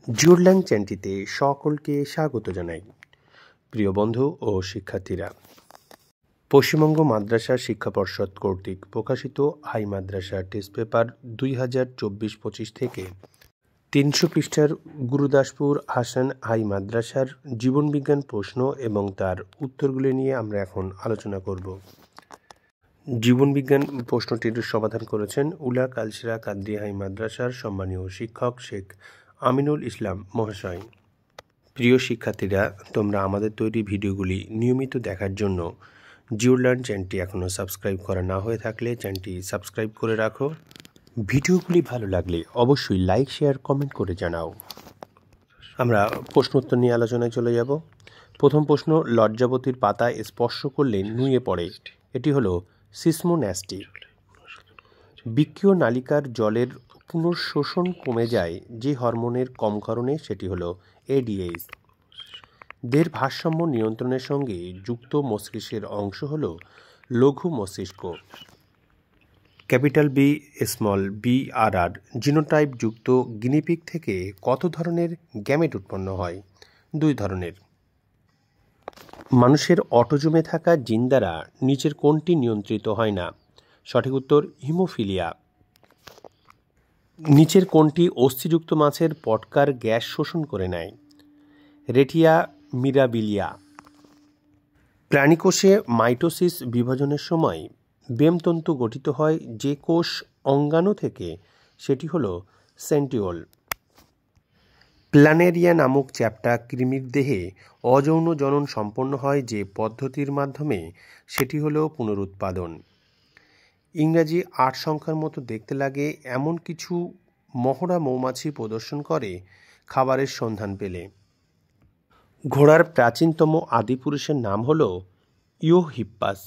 জিওরল্যান্ড চ্যানেলটিতে সকলকে স্বাগত জানাই। প্রিয় বন্ধু ও শিক্ষার্থীরা, পশ্চিমবঙ্গ মাদ্রাসা শিক্ষা পর্ষদ কর্তৃক প্রকাশিত হাই মাদ্রাসা টেস্ট পেপার 2024-25 থেকে 300 পৃষ্ঠার গুরুদাসপুর হাসান হাই মাদ্রাসার জীবনবিজ্ঞান প্রশ্ন এবং তার উত্তরগুলি নিয়ে আমরা এখন আলোচনা করব। জীবনবিজ্ঞান প্রশ্নটির সমাধান করেছেন উলা কালসিরা কাদ্রি হাই মাদ্রাসার সম্মানীয় শিক্ষক শেখ আমিনুল ইসলাম মহাশয়। প্রিয় শিক্ষার্থীরা, তোমরা আমাদের তৈরি ভিডিওগুলি নিয়মিত দেখার জন্য জিওরল্যান্ড চ্যানেলটি এখনও সাবস্ক্রাইব করা না হয়ে থাকলে চ্যানেলটি সাবস্ক্রাইব করে রাখো। ভিডিওগুলি ভালো লাগলে অবশ্যই লাইক, শেয়ার, কমেন্ট করে জানাও। আমরা প্রশ্নোত্তর নিয়ে আলোচনায় চলে যাব। প্রথম প্রশ্ন, লজ্জাবতীর পাতা স্পর্শ করলে নুয়ে পড়ে, এটি হলো সিসমোন্যাস্টি। বৃক্কীয় নালিকার জলের পুনঃশোষণ কমে যায় যে হরমোনের কম কারণে, সেটি হলো এডিএইচ। দেহের ভারসাম্য নিয়ন্ত্রণের সঙ্গে যুক্ত মস্তিষ্কের অংশ হল লঘু মস্তিষ্ক। ক্যাপিটাল বি স্মল বি আর আর জিনোটাইপ যুক্ত গিনিপিগ থেকে কত ধরনের গ্যামেট উৎপন্ন হয়? 2 ধরনের। মানুষের অটোজোমে থাকা জিন দ্বারা নিচের কোনটি নিয়ন্ত্রিত হয় না? সঠিক উত্তর হিমোফিলিয়া। নিচের কোনটি অস্থিযুক্ত মাছের পটকার গ্যাস শোষণ করে নেয়? রেটিয়া মিরাবিলিয়া। প্রাণীকোষে মাইটোসিস বিভাজনের সময় বেমতন্তু গঠিত হয় যে কোষ অঙ্গাণু থেকে, সেটি হলো সেন্টিওল। প্ল্যানেরিয়া নামক চ্যাপ্টা কৃমির দেহে অযৌন জনন সম্পন্ন হয় যে পদ্ধতির মাধ্যমে, সেটি হলো পুনরুৎপাদন। ইংরাজি 8 সংখ্যার মতো দেখতে লাগে এমন কিছু মহড়া মৌমাছি প্রদর্শন করে খাবারের সন্ধান পেলে। ঘোড়ার প্রাচীনতম আদিপুরুষের নাম হল ইওহিপ্পাস।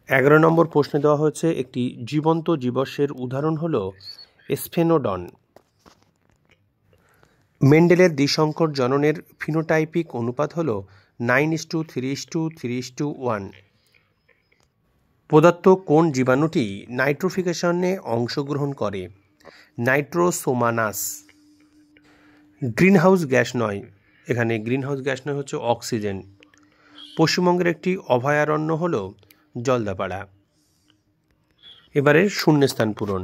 11 নম্বর প্রশ্নে দেওয়া হয়েছে একটি জীবন্ত জীবাশ্মের উদাহরণ হল স্ফেনোডন। মেন্ডেলের দ্বিসংকর জননের ফিনোটাইপিক অনুপাত হল 9:3:3:1। প্রদত্ত কোন জীবাণুটি নাইট্রোফিকেশনে অংশগ্রহণ করে? নাইট্রোসোমানাস। গ্রিনহাউস গ্যাস নয়, এখানে গ্রিনহাউস গ্যাস নয়, হচ্ছে অক্সিজেন। পশ্চিমবঙ্গের একটি অভয়ারণ্য হল জলদাপাড়া। এবারে শূন্যস্থান পূরণ।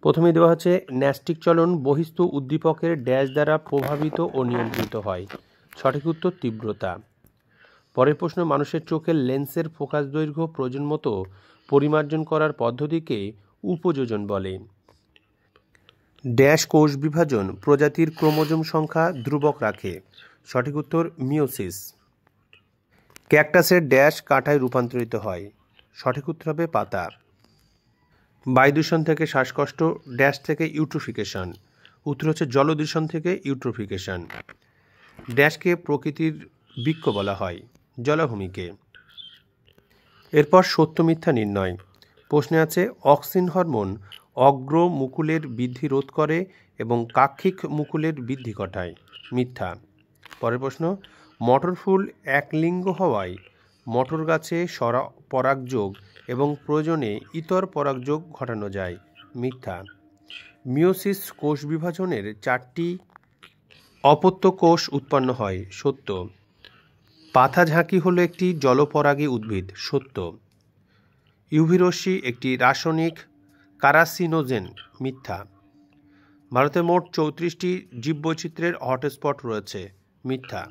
প্রথমে দেওয়া হচ্ছে ন্যাস্টিক চলন বহিস্থ উদ্দীপকের ড্যাশ দ্বারা প্রভাবিত ও নিয়ন্ত্রিত হয়। সঠিক উত্তর তীব্রতা। পরের প্রশ্ন, মানুষের চোখের লেন্সের ফোকাস দৈর্ঘ্য প্রয়োজন মতো পরিমার্জন করার পদ্ধতিকে উপযোজন বলে। ড্যাশ কোষ বিভাজন প্রজাতির ক্রোমোজোম সংখ্যা ধ্রুবক রাখে। সঠিক উত্তর মিওসিস। ক্যাকটাসের ড্যাশ কাঁটায় রূপান্তরিত হয়। সঠিক উত্তর হবে পাতা। বায়ুদূষণ থেকে শ্বাসকষ্ট, ড্যাশ থেকে ইউট্রোফিকেশন। উত্তর হচ্ছে জলদূষণ থেকে ইউট্রোফিকেশন। ড্যাশকে প্রকৃতির বৃক্ষ বলা হয়? জলাভূমিকে। এরপর সত্য মিথ্যা নির্ণয়। প্রশ্নে আছে অক্সিন হরমোন অগ্র মুকুলের বৃদ্ধি রোধ করে এবং কাক্ষিক মুকুলের বৃদ্ধি ঘটায়। মিথ্যা। পরের প্রশ্ন, মটর ফুল একলিঙ্গ হওয়ায় মটর গাছে পরাগযোগ এবং প্রয়োজনে ইতর পরাগযোগ ঘটানো যায়। মিথ্যা। মিওসিস কোষ বিভাজনের 4টি অপত্য কোষ উৎপন্ন হয়। সত্য। পাতা ঝাঁকি হলো একটি জলপরাগী উদ্ভিদ। সত্য। ইউভি রশ্মি একটি রাসায়নিক কারাসিনোজেন। মিথ্যা। ভারতে মোট 34টি জীববৈচিত্র্যের হটস্পট রয়েছে। মিথ্যা।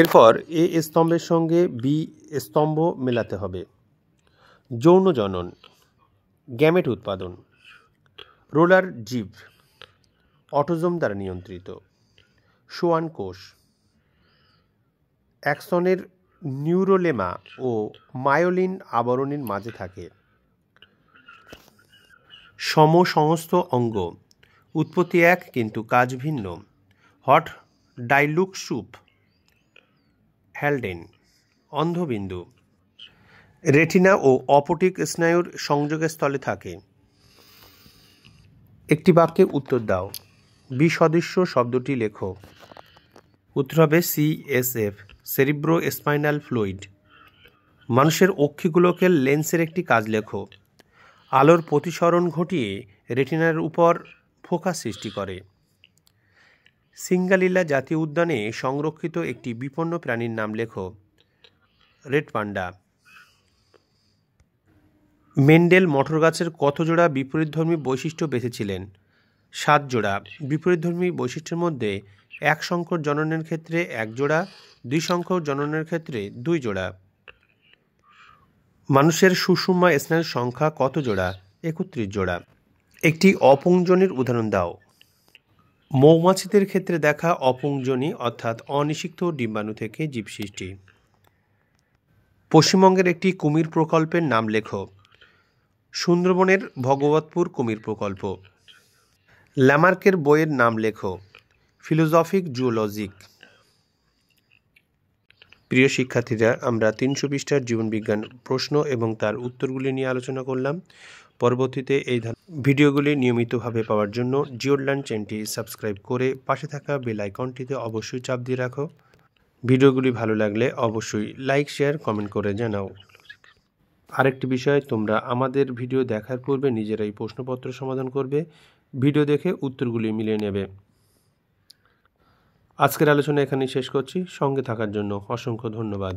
এরপর এ স্তম্ভের সঙ্গে বি স্তম্ভ মেলাতে হবে। যৌন জনন, গ্যামেট উৎপাদন, রোলার জীব, অটোজোম দ্বারা নিয়ন্ত্রিত। সোয়ান কোষ, অ্যাক্সনের নিউরোলেমা ও মায়োলিন আবরণীর মাঝে থাকে। সমসংস্থ অঙ্গ, উৎপত্তি এক কিন্তু কাজ ভিন্ন। হট ডাইলুক স্যুপ, হ্যালডেন। অন্ধবিন্দু, রেটিনা ও অপটিক স্নায়ুর সংযোগস্থলে থাকে। একটি বাক্যে উত্তর দাও। বিসদৃশ্য শব্দটি লেখো। উত্তর হবে সিএসএফ, সেরিব্রো স্পাইনাল ফ্লুইড। মানুষের অক্ষিগোলকের লেন্সের একটি কাজ লেখো। আলোর প্রতিসরণ ঘটিয়ে রেটিনার উপর ফোকা সৃষ্টি করে। সিঙ্গালিলা জাতীয় উদ্যানে সংরক্ষিত একটি বিপন্ন প্রাণীর নাম লেখো। Red panda. মেন্ডেল মটর গাছের কত জোড়া বিপরীতধর্মী বৈশিষ্ট্য বেঁচেছিলেন? 7 জোড়া। বিপরীতধর্মী বৈশিষ্ট্যের মধ্যে এক সংকর জননের ক্ষেত্রে 1 জোড়া, 2 সংকর জননের ক্ষেত্রে 2 জোড়া। মানুষের সুষুম্না স্নায়ুর সংখ্যা কত জোড়া? 31 জোড়া। একটি অপুংজনির উদাহরণ দাও। মৌমাছিদের ক্ষেত্রে দেখা অপুংজনি অর্থাৎ অনিষিক্ত ডিম্বাণু থেকে জীব সৃষ্টি। পশ্চিমবঙ্গের একটি কুমির প্রকল্পের নাম লেখো। সুন্দরবনের ভগবতপুর কুমির প্রকল্প। ল্যামার্কের বইয়ের নাম লেখো। ফিলোজফিক জুওলজিক। প্রিয় শিক্ষার্থীরা, আমরা 300 পৃষ্ঠার জীবনবিজ্ঞান প্রশ্ন এবং তার উত্তরগুলি নিয়ে আলোচনা করলাম। পরবর্তীতে এই ভিডিওগুলি নিয়মিতভাবে পাওয়ার জন্য জিওলার্ন চ্যানেলটি সাবস্ক্রাইব করে পাশে থাকা বেল আইকনটিতে অবশ্যই চাপ দিয়ে রাখো। ভিডিওগুলি ভালো লাগলে অবশ্যই লাইক, শেয়ার, কমেন্ট করে জানাও। আরেকটি বিষয়, তোমরা আমাদের ভিডিও দেখার পূর্বে নিজেরাই প্রশ্নপত্র সমাধান করবে, ভিডিও দেখে উত্তরগুলি মিলিয়ে নেবে। আজকের আলোচনা এখানেই শেষ করছি। সঙ্গে থাকার জন্য অসংখ্য ধন্যবাদ।